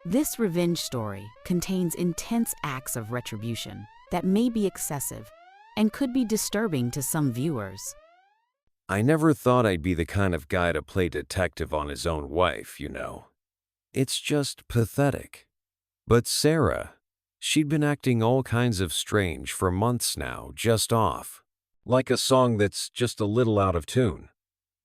This revenge story contains intense acts of retribution that may be excessive and could be disturbing to some viewers. I never thought I'd be the kind of guy to play detective on his own wife, you know. It's just pathetic. But Sarah, she'd been acting all kinds of strange for months now, just off. Like a song that's just a little out of tune.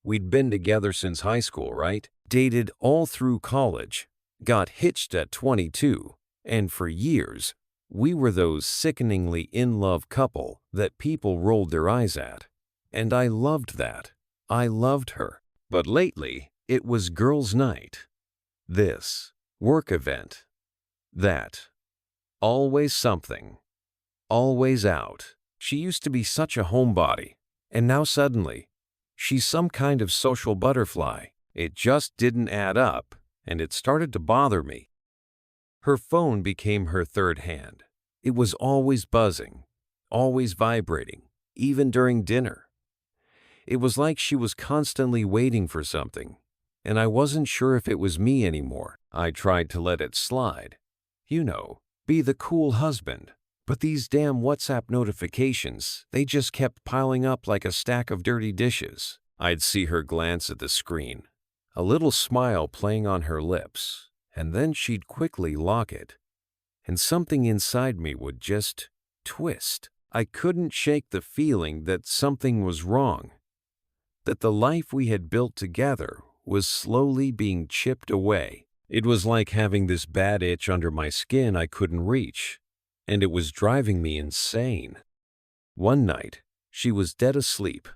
We'd been together since high school, right? Dated all through college, got hitched at 22, and for years, we were those sickeningly in-love couple that people rolled their eyes at. And I loved that. I loved her. But lately, it was girls' night. This, work event. That. Always something. Always out. She used to be such a homebody, and now suddenly, she's some kind of social butterfly. It just didn't add up, and it started to bother me. Her phone became her third hand. It was always buzzing, always vibrating, even during dinner. It was like she was constantly waiting for something, and I wasn't sure if it was me anymore. I tried to let it slide. You know, be the cool husband. But these damn WhatsApp notifications, they just kept piling up like a stack of dirty dishes. I'd see her glance at the screen, a little smile playing on her lips, and then she'd quickly lock it. And something inside me would just twist. I couldn't shake the feeling that something was wrong, that the life we had built together was slowly being chipped away. It was like having this bad itch under my skin I couldn't reach, and it was driving me insane. One night, she was dead asleep,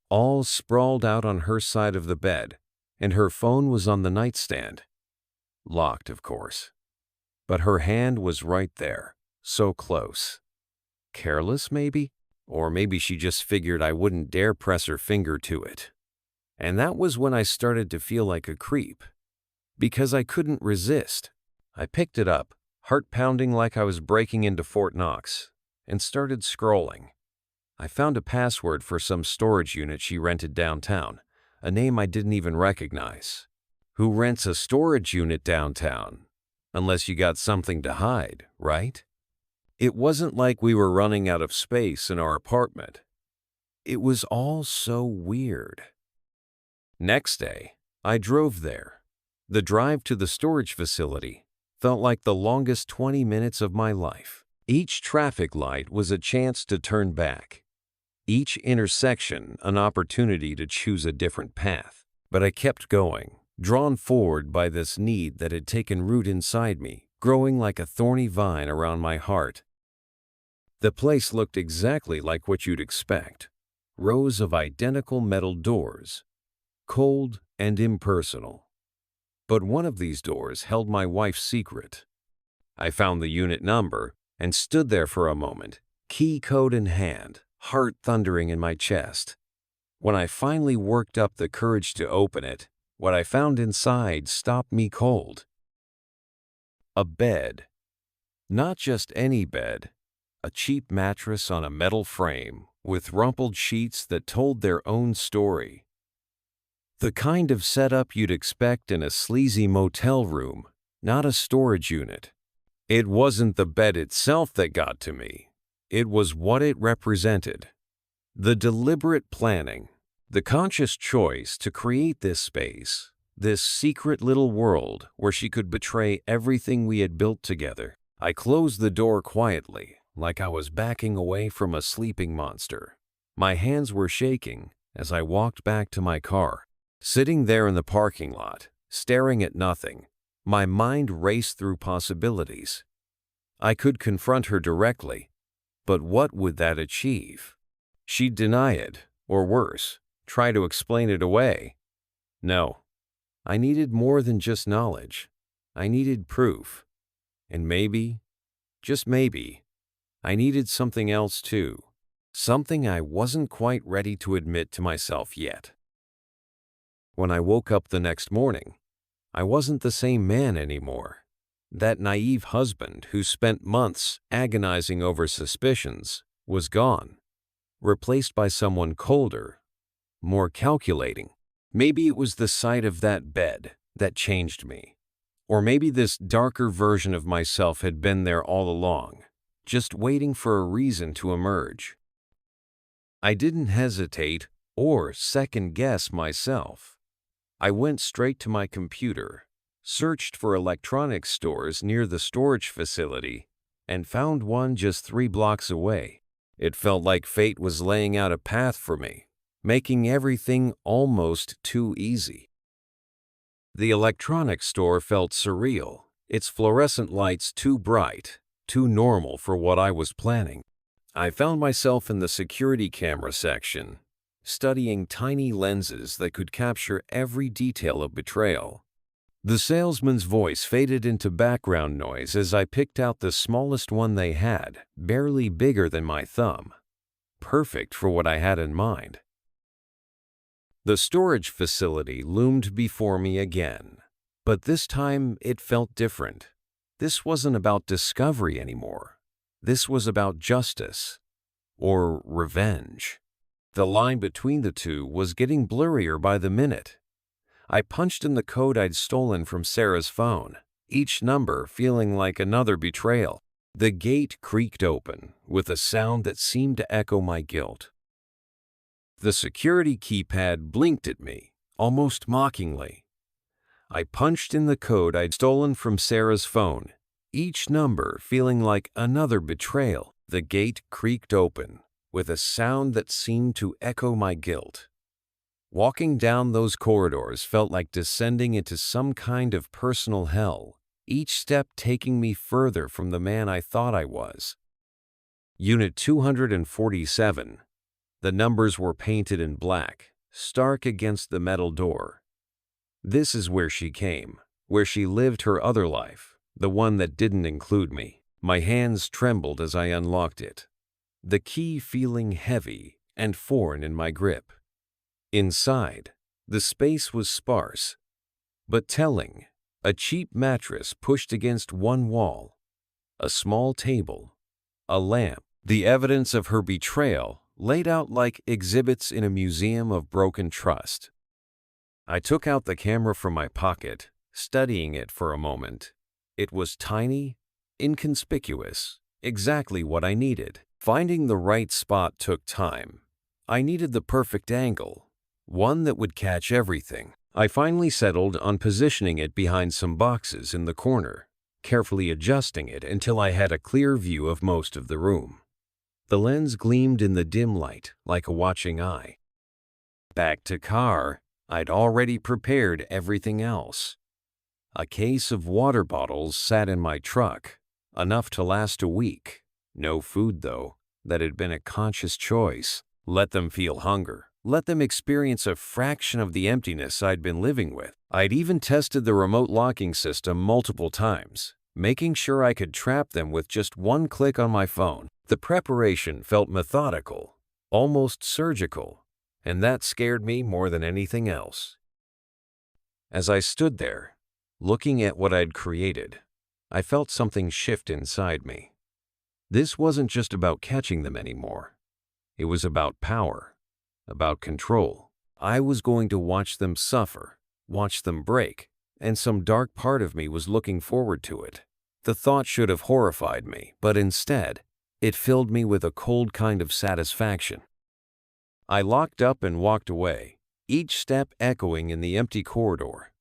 all sprawled out on her side of the bed, and her phone was on the nightstand. Locked, of course. But her hand was right there, so close. Careless, maybe? Or maybe she just figured I wouldn't dare press her finger to it. And that was when I started to feel like a creep. Because I couldn't resist. I picked it up, heart pounding like I was breaking into Fort Knox, and started scrolling. I found a password for some storage unit she rented downtown, a name I didn't even recognize. Who rents a storage unit downtown? Unless you got something to hide, right? It wasn't like we were running out of space in our apartment. It was all so weird. Next day, I drove there. The drive to the storage facility felt like the longest 20 minutes of my life. Each traffic light was a chance to turn back. Each intersection an opportunity to choose a different path. But I kept going, drawn forward by this need that had taken root inside me, growing like a thorny vine around my heart. The place looked exactly like what you'd expect. Rows of identical metal doors, cold and impersonal. But one of these doors held my wife's secret. I found the unit number and stood there for a moment, key code in hand, heart thundering in my chest. When I finally worked up the courage to open it, what I found inside stopped me cold. A bed. Not just any bed. A cheap mattress on a metal frame with rumpled sheets that told their own story. The kind of setup you'd expect in a sleazy motel room, not a storage unit. It wasn't the bed itself that got to me. It was what it represented. The deliberate planning, the conscious choice to create this space, this secret little world where she could betray everything we had built together. I closed the door quietly, like I was backing away from a sleeping monster. My hands were shaking as I walked back to my car. Sitting there in the parking lot, staring at nothing, my mind raced through possibilities. I could confront her directly, but what would that achieve? She'd deny it, or worse, try to explain it away. No, I needed more than just knowledge. I needed proof. And maybe, just maybe, I needed something else too. Something I wasn't quite ready to admit to myself yet. When I woke up the next morning, I wasn't the same man anymore. That naive husband who spent months agonizing over suspicions was gone, replaced by someone colder, more calculating. Maybe it was the sight of that bed that changed me. Or maybe this darker version of myself had been there all along, just waiting for a reason to emerge. I didn't hesitate or second-guess myself. I went straight to my computer, searched for electronics stores near the storage facility, and found one just 3 blocks away. It felt like fate was laying out a path for me, making everything almost too easy. The electronics store felt surreal, its fluorescent lights too bright, too normal for what I was planning. I found myself in the security camera section, studying tiny lenses that could capture every detail of betrayal. The salesman's voice faded into background noise as I picked out the smallest one they had, barely bigger than my thumb. Perfect for what I had in mind. The storage facility loomed before me again, but this time it felt different. This wasn't about discovery anymore. This was about justice, or revenge. The line between the two was getting blurrier by the minute. I punched in the code I'd stolen from Sarah's phone, each number feeling like another betrayal. The gate creaked open, with a sound that seemed to echo my guilt. The security keypad blinked at me, almost mockingly. I punched in the code I'd stolen from Sarah's phone, each number feeling like another betrayal. The gate creaked open, with a sound that seemed to echo my guilt. Walking down those corridors felt like descending into some kind of personal hell, each step taking me further from the man I thought I was. Unit 247. The numbers were painted in black, stark against the metal door. This is where she came, where she lived her other life, the one that didn't include me. My hands trembled as I unlocked it, the key feeling heavy and foreign in my grip. Inside, the space was sparse, but telling. A cheap mattress pushed against one wall, a small table, a lamp, the evidence of her betrayal laid out like exhibits in a museum of broken trust. I took out the camera from my pocket, studying it for a moment. It was tiny, inconspicuous, exactly what I needed. Finding the right spot took time. I needed the perfect angle, one that would catch everything. I finally settled on positioning it behind some boxes in the corner, carefully adjusting it until I had a clear view of most of the room. The lens gleamed in the dim light like a watching eye. Back to car, I'd already prepared everything else. A case of water bottles sat in my truck, enough to last a week. No food, though. That had been a conscious choice. Let them feel hunger. Let them experience a fraction of the emptiness I'd been living with. I'd even tested the remote locking system multiple times, making sure I could trap them with just one click on my phone. The preparation felt methodical, almost surgical, and that scared me more than anything else. As I stood there, looking at what I'd created, I felt something shift inside me. This wasn't just about catching them anymore. It was about power, about control. I was going to watch them suffer, watch them break, and some dark part of me was looking forward to it. The thought should have horrified me, but instead, it filled me with a cold kind of satisfaction. I locked up and walked away, each step echoing in the empty corridor.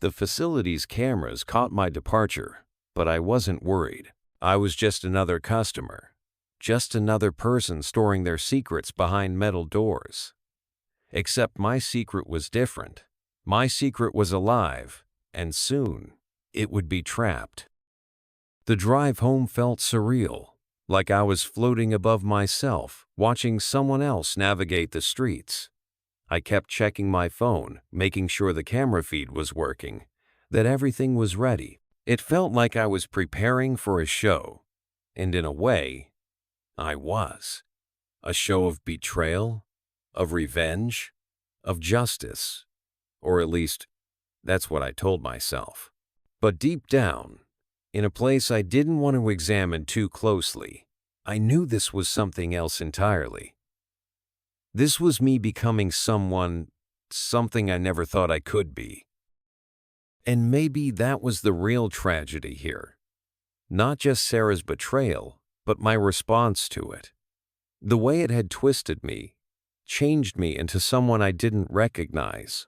The facility's cameras caught my departure, but I wasn't worried. I was just another customer, just another person storing their secrets behind metal doors. Except my secret was different. My secret was alive, and soon it would be trapped. The drive home felt surreal, like I was floating above myself, watching someone else navigate the streets. I kept checking my phone, making sure the camera feed was working, that everything was ready. It felt like I was preparing for a show, and in a way, I was. A show of betrayal, of revenge, of justice, or at least, that's what I told myself. But deep down, in a place I didn't want to examine too closely, I knew this was something else entirely. This was me becoming something I never thought I could be. And maybe that was the real tragedy here. Not just Sarah's betrayal, but my response to it. The way it had twisted me, changed me into someone I didn't recognize.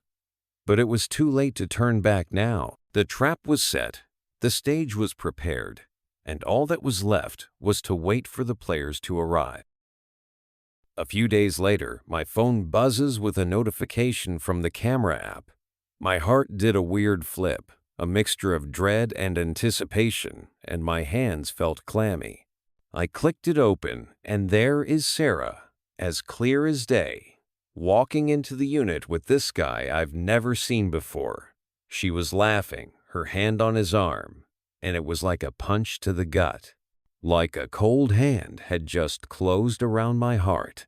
But it was too late to turn back now. The trap was set, the stage was prepared, and all that was left was to wait for the players to arrive. A few days later, my phone buzzes with a notification from the camera app. My heart did a weird flip, a mixture of dread and anticipation, and my hands felt clammy. I clicked it open, and there is Sarah, as clear as day, walking into the unit with this guy I've never seen before. She was laughing, her hand on his arm, and it was like a punch to the gut. Like a cold hand had just closed around my heart.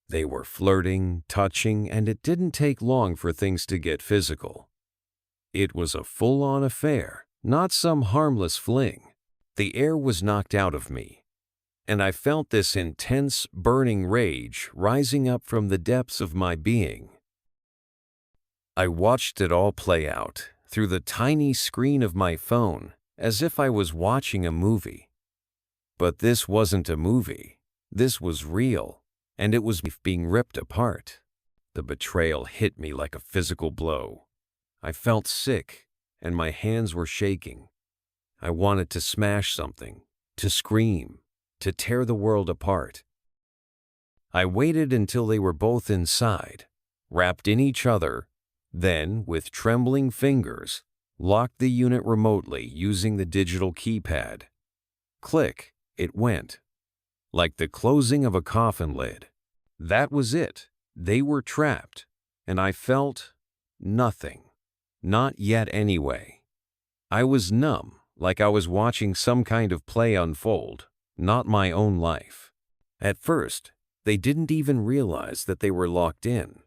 They were flirting, touching, and it didn't take long for things to get physical. It was a full-on affair, not some harmless fling. The air was knocked out of me, and I felt this intense, burning rage rising up from the depths of my being. I watched it all play out through the tiny screen of my phone as if I was watching a movie. But this wasn't a movie. This was real, and it was being ripped apart. The betrayal hit me like a physical blow. I felt sick, and my hands were shaking. I wanted to smash something, to scream, to tear the world apart. I waited until they were both inside, wrapped in each other, then, with trembling fingers, locked the unit remotely using the digital keypad. Click, it went. Like the closing of a coffin lid. That was it. They were trapped, and I felt nothing. Not yet anyway. I was numb, like I was watching some kind of play unfold, not my own life. At first, they didn't even realize that they were locked in.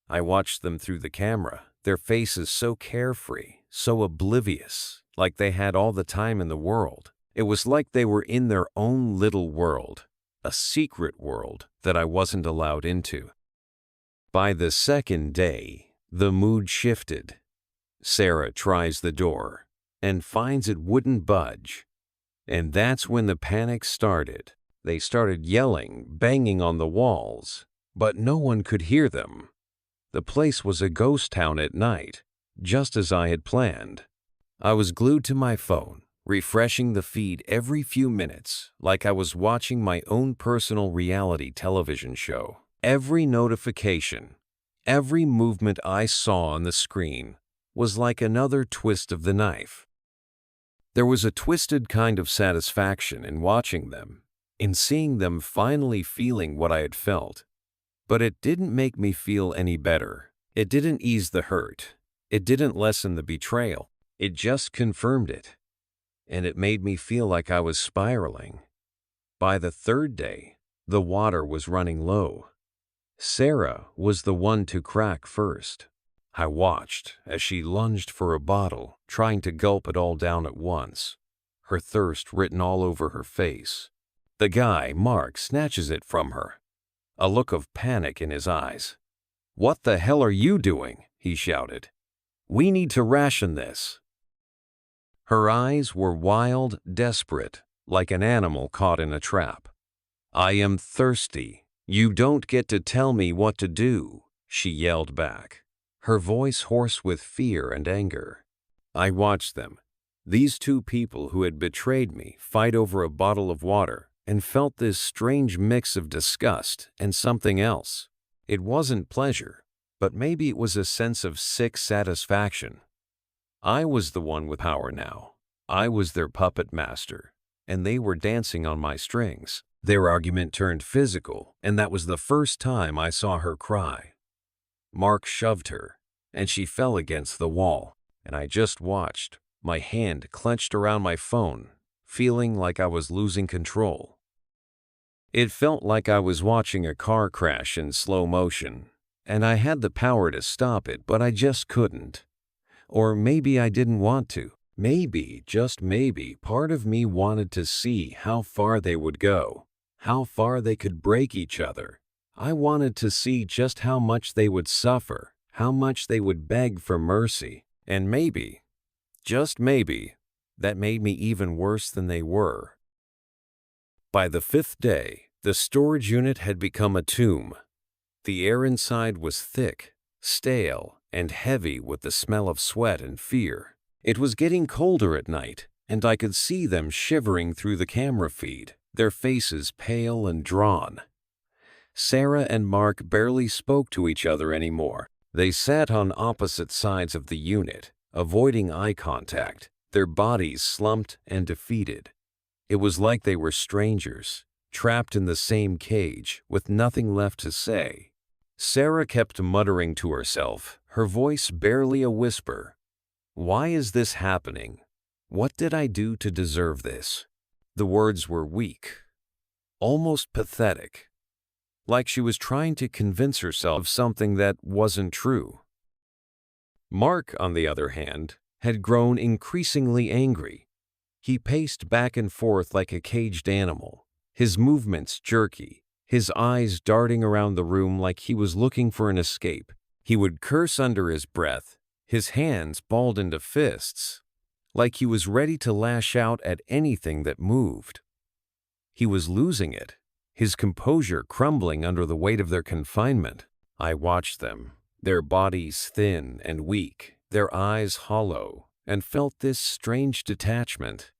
I watched them through the camera, their faces so carefree, so oblivious, like they had all the time in the world. It was like they were in their own little world, a secret world that I wasn't allowed into. By the second day, the mood shifted. Sarah tries the door and finds it wouldn't budge. And that's when the panic started. They started yelling, banging on the walls, but no one could hear them. The place was a ghost town at night, just as I had planned. I was glued to my phone, refreshing the feed every few minutes, like I was watching my own personal reality television show. Every notification, every movement I saw on the screen was like another twist of the knife. There was a twisted kind of satisfaction in watching them, in seeing them finally feeling what I had felt. But it didn't make me feel any better. It didn't ease the hurt. It didn't lessen the betrayal. It just confirmed it. And it made me feel like I was spiraling. By the third day, the water was running low. Sarah was the one to crack first. I watched as she lunged for a bottle, trying to gulp it all down at once, her thirst written all over her face. The guy, Mark, snatches it from her, a look of panic in his eyes. "What the hell are you doing?" he shouted. "We need to ration this." Her eyes were wild, desperate, like an animal caught in a trap. "I am thirsty. You don't get to tell me what to do," she yelled back, her voice hoarse with fear and anger. I watched them, these two people who had betrayed me, fight over a bottle of water, and felt this strange mix of disgust and something else. It wasn't pleasure, but maybe it was a sense of sick satisfaction. I was the one with power now. I was their puppet master, and they were dancing on my strings. Their argument turned physical, and that was the first time I saw her cry. Mark shoved her, and she fell against the wall, and I just watched, my hand clenched around my phone, feeling like I was losing control. It felt like I was watching a car crash in slow motion, and I had the power to stop it, but I just couldn't. Or maybe I didn't want to. Maybe, just maybe, part of me wanted to see how far they would go, how far they could break each other. I wanted to see just how much they would suffer, how much they would beg for mercy, And maybe, just maybe, that made me even worse than they were. By the 5th day, the storage unit had become a tomb. The air inside was thick, stale, and heavy with the smell of sweat and fear. It was getting colder at night, and I could see them shivering through the camera feed, their faces pale and drawn. Sarah and Mark barely spoke to each other anymore. They sat on opposite sides of the unit, avoiding eye contact, their bodies slumped and defeated. It was like they were strangers, trapped in the same cage, with nothing left to say. Sarah kept muttering to herself, her voice barely a whisper. "Why is this happening? What did I do to deserve this?" The words were weak, almost pathetic, like she was trying to convince herself of something that wasn't true. Mark, on the other hand, had grown increasingly angry. He paced back and forth like a caged animal, his movements jerky, his eyes darting around the room like he was looking for an escape. He would curse under his breath, his hands balled into fists, like he was ready to lash out at anything that moved. He was losing it, his composure crumbling under the weight of their confinement. I watched them, their bodies thin and weak, their eyes hollow, and felt this strange detachment,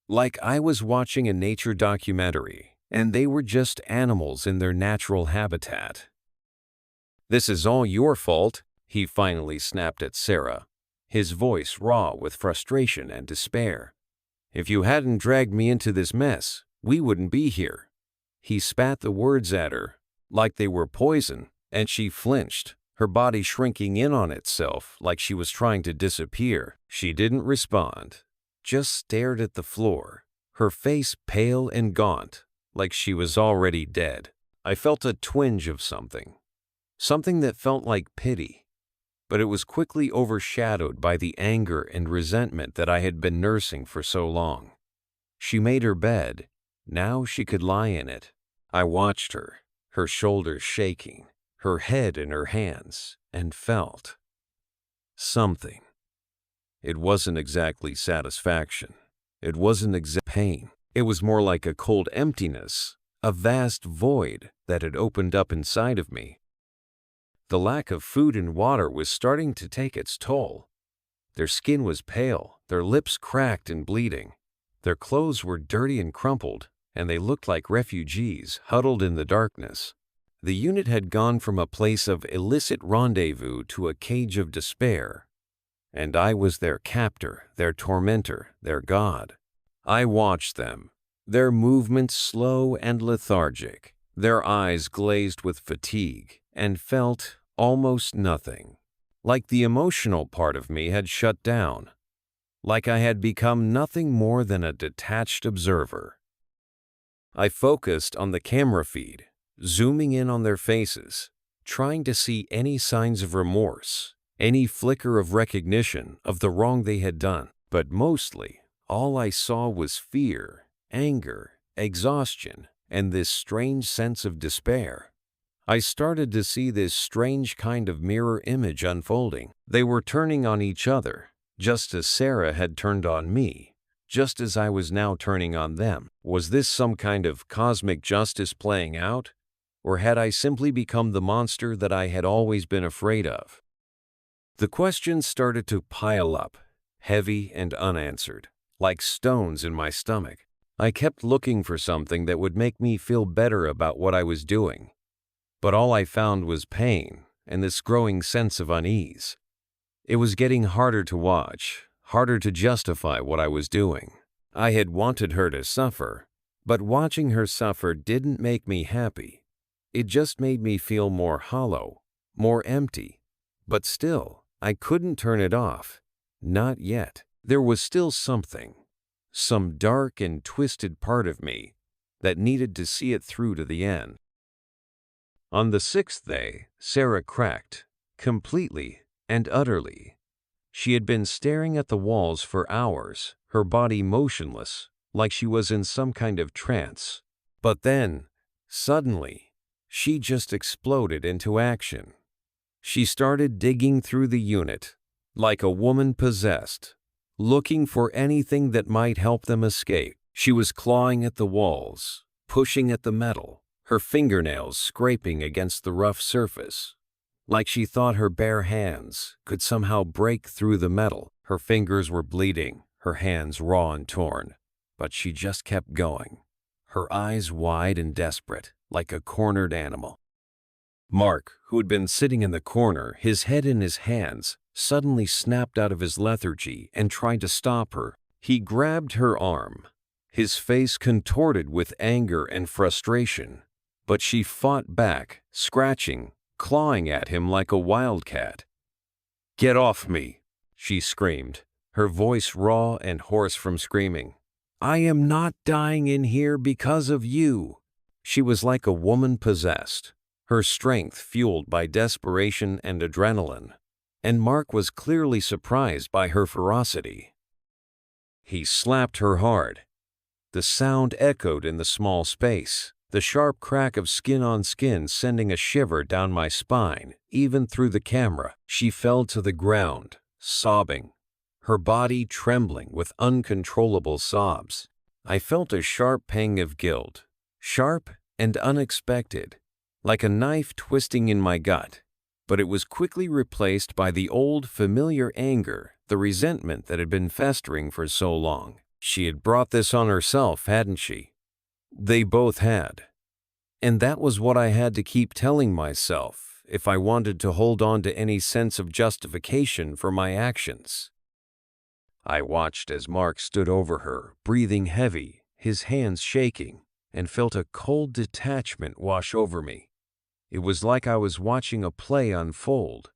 like I was watching a nature documentary, and they were just animals in their natural habitat. "This is all your fault," he finally snapped at Sarah, his voice raw with frustration and despair. "If you hadn't dragged me into this mess, we wouldn't be here." He spat the words at her, like they were poison, and she flinched, her body shrinking in on itself like she was trying to disappear. She didn't respond, just stared at the floor, her face pale and gaunt, like she was already dead. I felt a twinge of something that felt like pity, but it was quickly overshadowed by the anger and resentment that I had been nursing for so long. She made her bed. Now she could lie in it. I watched her, her shoulders shaking, her head in her hands, and felt something. It wasn't exactly satisfaction. It wasn't exact pain. It was more like a cold emptiness, a vast void that had opened up inside of me. The lack of food and water was starting to take its toll. Their skin was pale, their lips cracked and bleeding. Their clothes were dirty and crumpled, and they looked like refugees huddled in the darkness. The unit had gone from a place of illicit rendezvous to a cage of despair, and I was their captor, their tormentor, their god. I watched them, their movements slow and lethargic, their eyes glazed with fatigue, and felt almost nothing. Like the emotional part of me had shut down, like I had become nothing more than a detached observer. I focused on the camera feed, zooming in on their faces, trying to see any signs of remorse, any flicker of recognition of the wrong they had done. But mostly, all I saw was fear, anger, exhaustion, and this strange sense of despair. I started to see this strange kind of mirror image unfolding. They were turning on each other, just as Sarah had turned on me, just as I was now turning on them. Was this some kind of cosmic justice playing out, or had I simply become the monster that I had always been afraid of? The questions started to pile up, heavy and unanswered, like stones in my stomach. I kept looking for something that would make me feel better about what I was doing, but all I found was pain and this growing sense of unease. It was getting harder to watch, harder to justify what I was doing. I had wanted her to suffer, but watching her suffer didn't make me happy. It just made me feel more hollow, more empty. But still, I couldn't turn it off. Not yet. There was still something, some dark and twisted part of me that needed to see it through to the end. On the 6th day, Sarah cracked, completely and utterly. She had been staring at the walls for hours, her body motionless, like she was in some kind of trance. But then, suddenly, she just exploded into action. She started digging through the unit, like a woman possessed, looking for anything that might help them escape. She was clawing at the walls, pushing at the metal, her fingernails scraping against the rough surface, like she thought her bare hands could somehow break through the metal. Her fingers were bleeding, her hands raw and torn, but she just kept going, her eyes wide and desperate, like a cornered animal. Mark, who had been sitting in the corner, his head in his hands, suddenly snapped out of his lethargy and tried to stop her. He grabbed her arm, his face contorted with anger and frustration, but she fought back, scratching, clawing at him like a wildcat. "Get off me," she screamed, her voice raw and hoarse from screaming. "I am not dying in here because of you." She was like a woman possessed, her strength fueled by desperation and adrenaline, and Mark was clearly surprised by her ferocity. He slapped her hard. The sound echoed in the small space, the sharp crack of skin on skin sending a shiver down my spine, even through the camera. She fell to the ground, sobbing, her body trembling with uncontrollable sobs. I felt a sharp pang of guilt, sharp and unexpected, like a knife twisting in my gut, but it was quickly replaced by the old familiar anger, the resentment that had been festering for so long. She had brought this on herself, hadn't she? They both had. And that was what I had to keep telling myself if I wanted to hold on to any sense of justification for my actions. I watched as Mark stood over her, breathing heavy, his hands shaking, and felt a cold detachment wash over me. It was like I was watching a play unfold,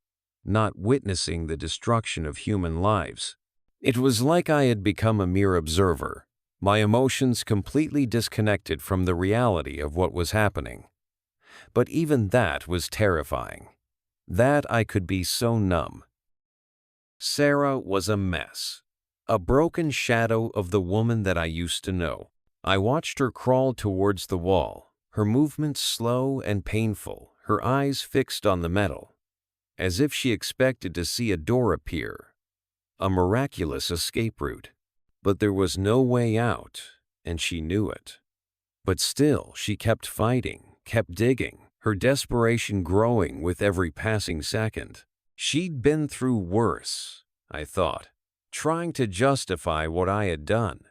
not witnessing the destruction of human lives. It was like I had become a mere observer, my emotions completely disconnected from the reality of what was happening. But even that was terrifying. That I could be so numb. Sarah was a mess, a broken shadow of the woman that I used to know. I watched her crawl towards the wall, her movements slow and painful, her eyes fixed on the metal, as if she expected to see a door appear, a miraculous escape route. But there was no way out, and she knew it. But still, she kept fighting, kept digging, her desperation growing with every passing second. She'd been through worse, I thought, trying to justify what I had done.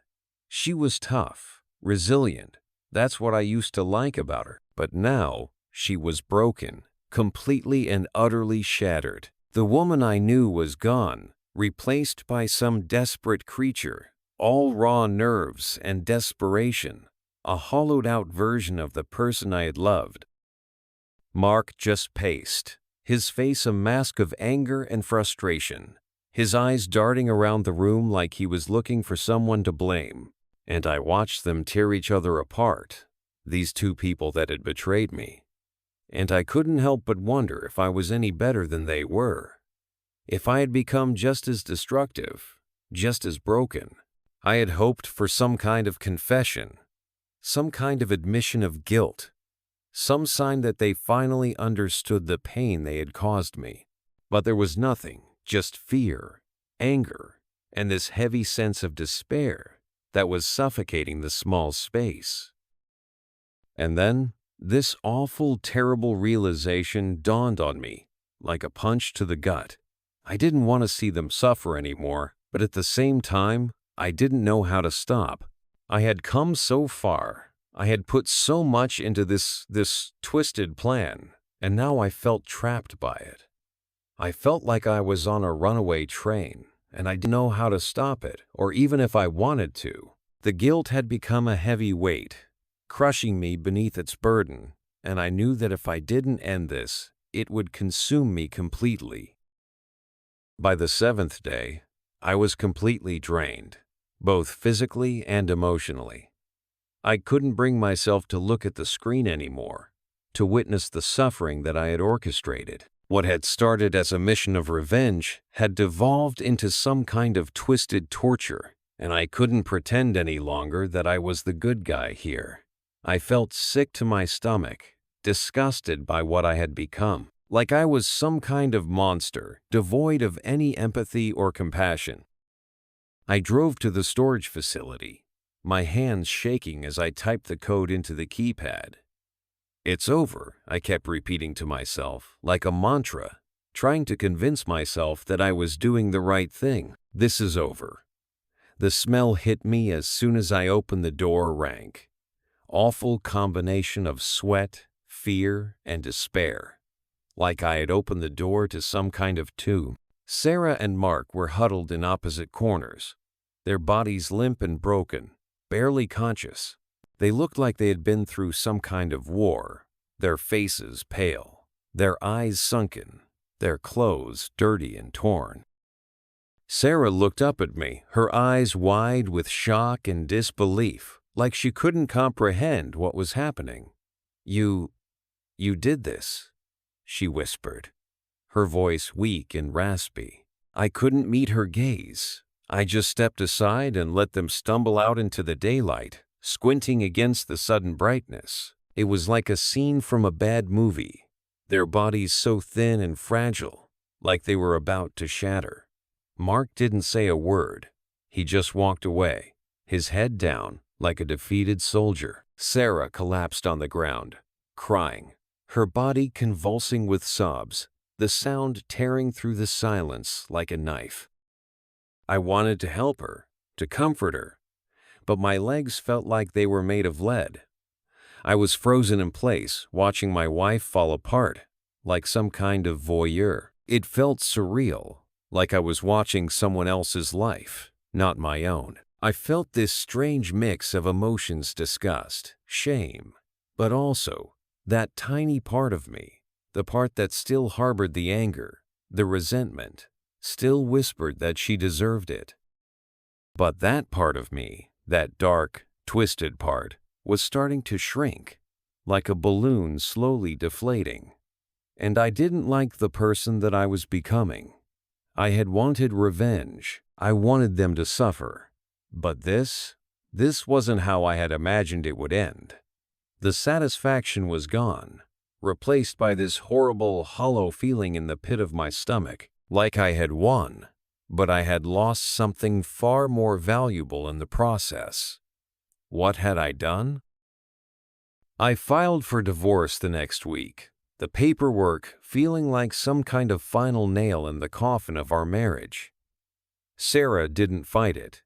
She was tough, resilient. That's what I used to like about her. But now, she was broken, completely and utterly shattered. The woman I knew was gone, replaced by some desperate creature, all raw nerves and desperation, a hollowed-out version of the person I had loved. Mark just paced, his face a mask of anger and frustration, his eyes darting around the room like he was looking for someone to blame. And I watched them tear each other apart, these two people that had betrayed me. And I couldn't help but wonder if I was any better than they were. If I had become just as destructive, just as broken. I had hoped for some kind of confession, some kind of admission of guilt, some sign that they finally understood the pain they had caused me. But there was nothing, just fear, anger, and this heavy sense of despair that was suffocating the small space. And then, this awful, terrible realization dawned on me, like a punch to the gut. I didn't want to see them suffer anymore, but at the same time, I didn't know how to stop. I had come so far. I had put so much into this twisted plan, and now I felt trapped by it. I felt like I was on a runaway train, and I didn't know how to stop it, or even if I wanted to. The guilt had become a heavy weight, crushing me beneath its burden, and I knew that if I didn't end this, it would consume me completely. By the 7th day, I was completely drained, both physically and emotionally. I couldn't bring myself to look at the screen anymore, to witness the suffering that I had orchestrated. What had started as a mission of revenge had devolved into some kind of twisted torture, and I couldn't pretend any longer that I was the good guy here. I felt sick to my stomach, disgusted by what I had become. like I was some kind of monster, devoid of any empathy or compassion. I drove to the storage facility, my hands shaking as I typed the code into the keypad. "It's over," I kept repeating to myself, like a mantra, trying to convince myself that I was doing the right thing. "This is over." The smell hit me as soon as I opened the door. Rank, awful combination of sweat, fear, and despair. Like I had opened the door to some kind of tomb. Sarah and Mark were huddled in opposite corners, their bodies limp and broken, barely conscious. They looked like they had been through some kind of war, their faces pale, their eyes sunken, their clothes dirty and torn. Sarah looked up at me, her eyes wide with shock and disbelief, like she couldn't comprehend what was happening. You did this," she whispered, her voice weak and raspy. I couldn't meet her gaze. I just stepped aside and let them stumble out into the daylight, squinting against the sudden brightness. It was like a scene from a bad movie, their bodies so thin and fragile, like they were about to shatter. Mark didn't say a word. He just walked away, his head down, like a defeated soldier. Sarah collapsed on the ground, crying, her body convulsing with sobs, the sound tearing through the silence like a knife. I wanted to help her, to comfort her, but my legs felt like they were made of lead. I was frozen in place, watching my wife fall apart, like some kind of voyeur. It felt surreal, like I was watching someone else's life, not my own. I felt this strange mix of emotions: disgust, shame, but also that tiny part of me, the part that still harbored the anger, the resentment, still whispered that she deserved it. But that part of me, that dark, twisted part, was starting to shrink, like a balloon slowly deflating. And I didn't like the person that I was becoming. I had wanted revenge. I wanted them to suffer. But this wasn't how I had imagined it would end. The satisfaction was gone, replaced by this horrible, hollow feeling in the pit of my stomach, like I had won, but I had lost something far more valuable in the process. What had I done? I filed for divorce the next week, the paperwork feeling like some kind of final nail in the coffin of our marriage. Sarah didn't fight it.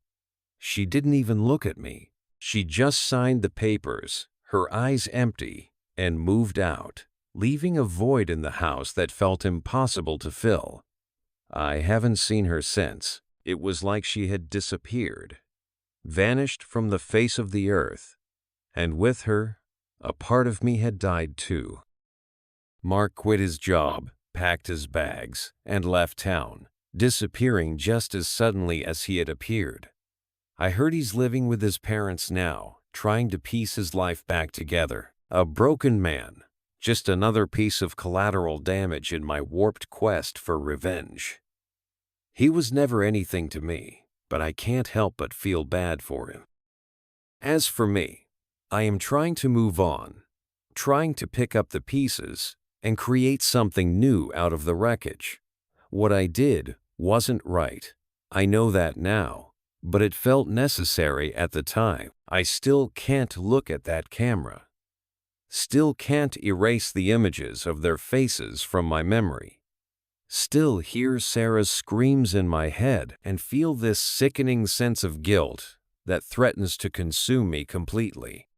She didn't even look at me. She just signed the papers, her eyes empty, and moved out, leaving a void in the house that felt impossible to fill. I haven't seen her since. It was like she had disappeared, vanished from the face of the earth, and with her, a part of me had died too. Mark quit his job, packed his bags, and left town, disappearing just as suddenly as he had appeared. I heard he's living with his parents now, trying to piece his life back together. A broken man, just another piece of collateral damage in my warped quest for revenge. He was never anything to me, but I can't help but feel bad for him. As for me, I am trying to move on, trying to pick up the pieces and create something new out of the wreckage. What I did wasn't right. I know that now, but it felt necessary at the time. I still can't look at that camera. Still can't erase the images of their faces from my memory. Still hear Sarah's screams in my head and feel this sickening sense of guilt that threatens to consume me completely.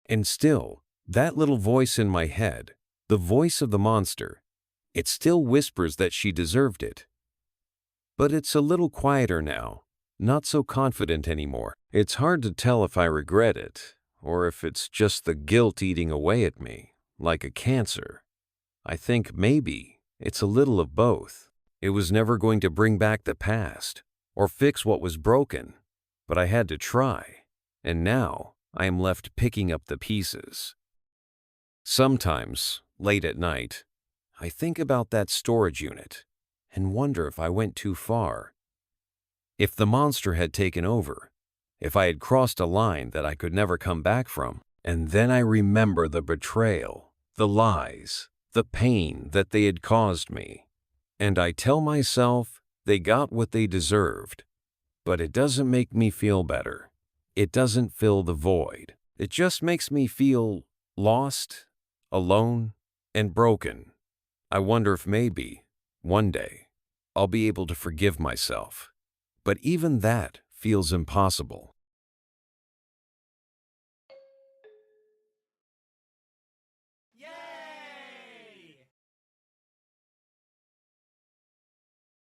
And still, that little voice in my head, the voice of the monster, it still whispers that she deserved it. But it's a little quieter now, not so confident anymore. It's hard to tell if I regret it, or if it's just the guilt eating away at me, like a cancer. I think maybe it's a little of both. It was never going to bring back the past, or fix what was broken, but I had to try, and now I am left picking up the pieces. Sometimes, late at night, I think about that storage unit and wonder if I went too far. If the monster had taken over, if I had crossed a line that I could never come back from. And then I remember the betrayal, the lies, the pain that they had caused me. And I tell myself they got what they deserved. But it doesn't make me feel better. It doesn't fill the void. It just makes me feel lost, alone, and broken. I wonder if maybe, one day, I'll be able to forgive myself. But even that feels impossible.